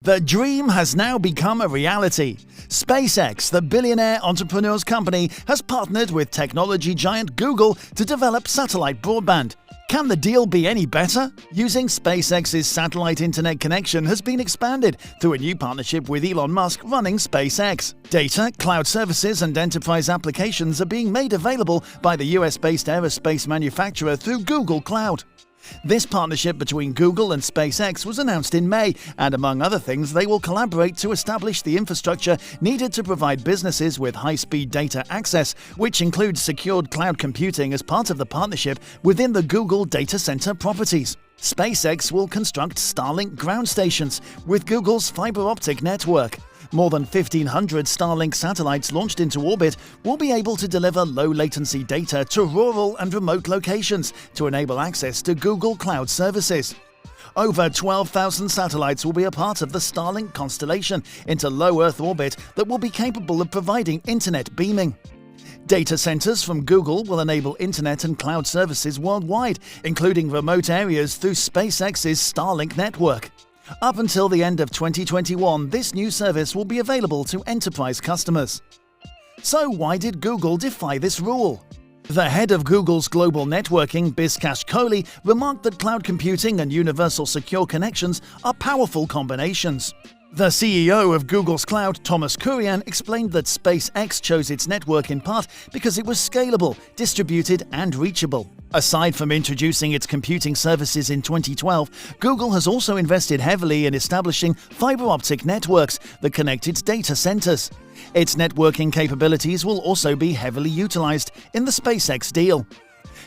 The dream has now become a reality. SpaceX, the billionaire entrepreneur's company, has partnered with technology giant Google to develop satellite broadband. Can the deal be any better? Using SpaceX's satellite internet connection has been expanded through a new partnership with Elon Musk running SpaceX. Data, cloud services, and enterprise applications are being made available by the US-based aerospace manufacturer through Google Cloud. This partnership between Google and SpaceX was announced in May, and among other things, they will collaborate to establish the infrastructure needed to provide businesses with high-speed data access, which includes secured cloud computing as part of the partnership within the Google data center properties. SpaceX will construct Starlink Ground Stations with Google's fiber-optic network. More than 1,500 Starlink satellites launched into orbit will be able to deliver low-latency data to rural and remote locations to enable access to Google Cloud Services. Over 12,000 satellites will be a part of the Starlink constellation into low Earth orbit that will be capable of providing internet beaming. Data centers from Google will enable internet and cloud services worldwide, including remote areas through SpaceX's Starlink network. Up until the end of 2021, this new service will be available to enterprise customers. So why did Google defy this rule? The head of Google's global networking, Bhaskash Kohli, remarked that cloud computing and universal secure connections are powerful combinations. The CEO of Google's Cloud, Thomas Kurian, explained that SpaceX chose its network in part because it was scalable, distributed, and reachable. Aside from introducing its computing services in 2012, Google has also invested heavily in establishing fiber-optic networks that connect its data centers. Its networking capabilities will also be heavily utilized in the SpaceX deal.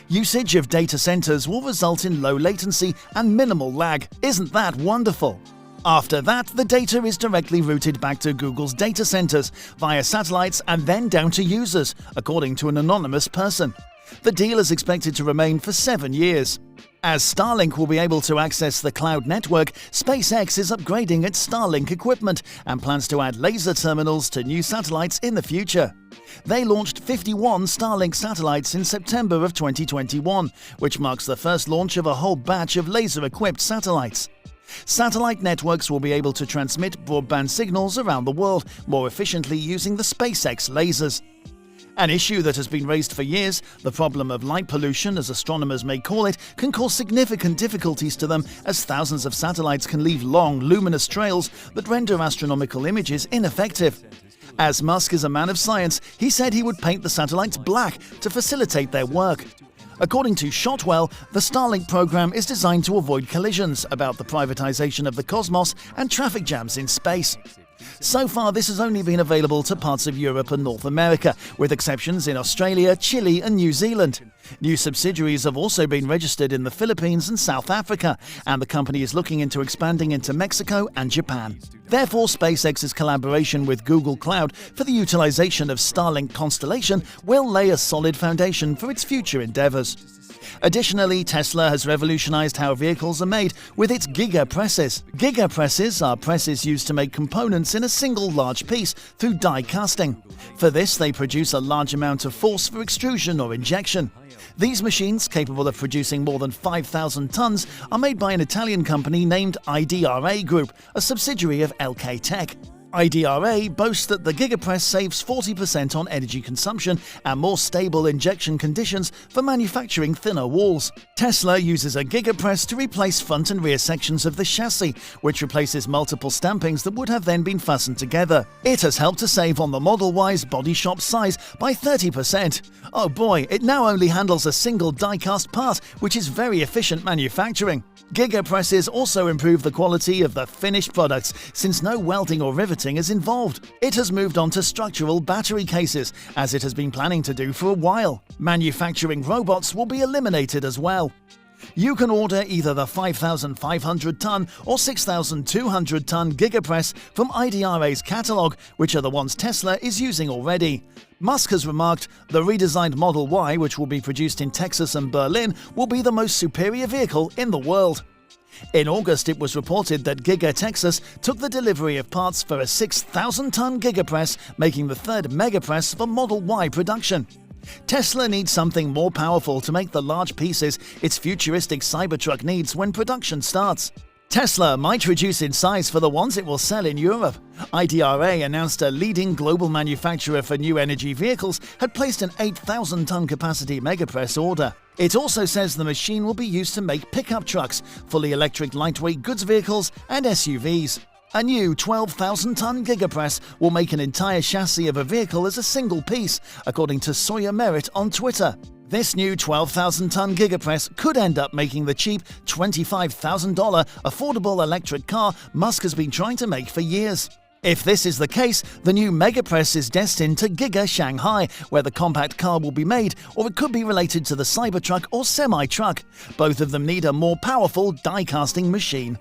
Usage of data centers will result in low latency and minimal lag. Isn't that wonderful? After that, the data is directly routed back to Google's data centers via satellites and then down to users, according to an anonymous person. The deal is expected to remain for 7 years. As Starlink will be able to access the cloud network, SpaceX is upgrading its Starlink equipment and plans to add laser terminals to new satellites in the future. They launched 51 Starlink satellites in September of 2021, which marks the first launch of a whole batch of laser-equipped satellites. Satellite networks will be able to transmit broadband signals around the world more efficiently using the SpaceX lasers. An issue that has been raised for years, the problem of light pollution, as astronomers may call it, can cause significant difficulties to them as thousands of satellites can leave long, luminous trails that render astronomical images ineffective. As Musk is a man of science, he said he would paint the satellites black to facilitate their work. According to Shotwell, the Starlink program is designed to avoid collisions about the privatization of the cosmos and traffic jams in space. So far, this has only been available to parts of Europe and North America, with exceptions in Australia, Chile, and New Zealand. New subsidiaries have also been registered in the Philippines and South Africa, and the company is looking into expanding into Mexico and Japan. Therefore, SpaceX's collaboration with Google Cloud for the utilization of Starlink constellation will lay a solid foundation for its future endeavors. Additionally, Tesla has revolutionized how vehicles are made with its gigapresses. Gigapresses are presses used to make components in a single large piece through die casting. For this, they produce a large amount of force for extrusion or injection. These machines, capable of producing more than 5,000 tons, are made by an Italian company named IDRA Group, a subsidiary of LK Tech. IDRA boasts that the gigapress saves 40% on energy consumption and more stable injection conditions for manufacturing thinner walls. Tesla uses a gigapress to replace front and rear sections of the chassis, which replaces multiple stampings that would have then been fastened together. It has helped to save on the Model Y's body shop size by 30%. Oh boy, it now only handles a single die-cast part, which is very efficient manufacturing. Gigapresses also improve the quality of the finished products, since no welding or riveting is involved. It has moved on to structural battery cases, as it has been planning to do for a while. Manufacturing robots will be eliminated as well. You can order either the 5,500-ton or 6,200-ton gigapress from IDRA's catalog, which are the ones Tesla is using already. Musk has remarked, the redesigned Model Y, which will be produced in Texas and Berlin, will be the most superior vehicle in the world. In August, it was reported that Giga Texas took the delivery of parts for a 6,000-ton gigapress, making the third megapress for Model Y production. Tesla needs something more powerful to make the large pieces its futuristic Cybertruck needs when production starts. Tesla might reduce in size for the ones it will sell in Europe. IDRA announced a leading global manufacturer for new energy vehicles had placed an 8,000-ton capacity megapress order. It also says the machine will be used to make pickup trucks, fully electric lightweight goods vehicles, and SUVs. A new 12,000-ton gigapress will make an entire chassis of a vehicle as a single piece, according to Sawyer Merritt on Twitter. This new 12,000-ton gigapress could end up making the cheap $25,000 affordable electric car Musk has been trying to make for years. If this is the case, the new megapress is destined to Giga Shanghai, where the compact car will be made, or it could be related to the Cybertruck or semi-truck. Both of them need a more powerful die-casting machine.